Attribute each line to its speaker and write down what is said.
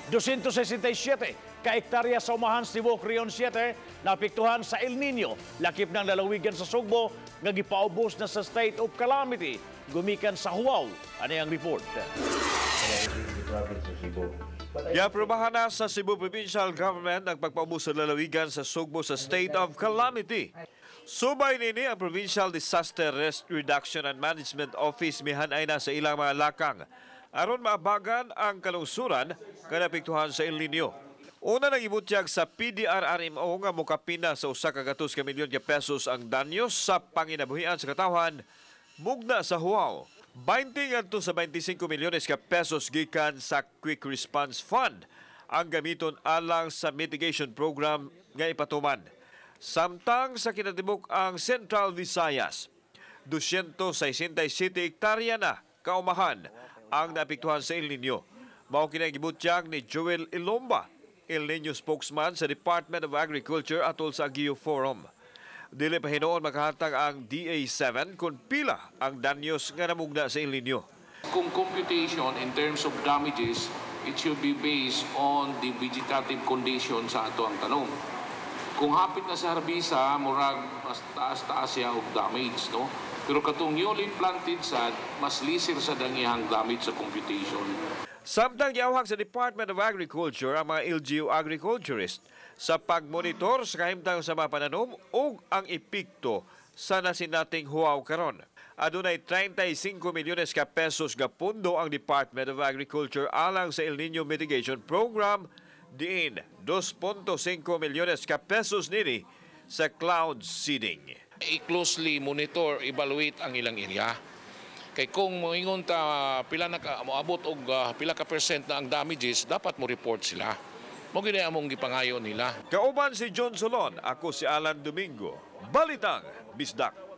Speaker 1: 267 ka-hektarya sa umahan sa Tibuok, Region 7 naapektuhan sa El Niño. Lakip ng Lalawigan sa Sugbo nga gipaubos na sa state of calamity gumikan sa Huaw. Ano ang report?
Speaker 2: Giaprobahan na sa Cebu Provincial Government ang pagpaubos sa Lalawigan sa Sugbo sa state of calamity. Subay nini ang Provincial Disaster Risk Reduction and Management Office mihanay na sa ilang mga lakang aron maabagan ang kalungsuran nga naapektuhan sa El Niño. Una nang ibutyag sa PDRRMO nga mokapina sa 1.2 milyon ka pesos ang danyos sa panginabuhian sa katawhan Mugna sa Huaw. 20 ngadto sa 25 milyones ka pesos gikan sa Quick Response Fund ang gamiton alang sa mitigation program nga ipatuman. Samtang sa kinatibuk ang Central Visayas, 267 hektarya na kaumahan ang naapektuhan sa El Niño. Mao kinagibutyag ni Joel Ilomba, El Niño spokesman sa Department of Agriculture atol sa Agio Forum. Dili pa hinoon makahatag ang DA7 kung pila ang danyos nga namugna sa El Niño.
Speaker 3: Kung computation in terms of damages, it should be based on the vegetative condition sa ato ang tanong. Kung hapit na sa harbisa, murag mas taas-taas siya og damage, no? Pero katong newly planted sad, mas lisir sa dangihang damage sa computation.
Speaker 2: Samtang giawhag sa Department of Agriculture ang mga LGU agriculturist sa pagmonitor sa kahimtang sa mga pananom o ang epekto sa nasinating Huaw karon. Adunay 35 milyones ka pesos nga pundo ang Department of Agriculture alang sa El Niño Mitigation Program, diin 2.5 milyones ka pesos nini sa cloud seeding.
Speaker 3: I-closely monitor, evaluate ang ilang area. Kay kung moingon ta pila na ka moabot og pila ka percent na ang damages, dapat mo report sila. Mo gid among gipangayo nila.
Speaker 2: Kauban si John Solon, ako si Alan Domingo. Balitang Bisdak.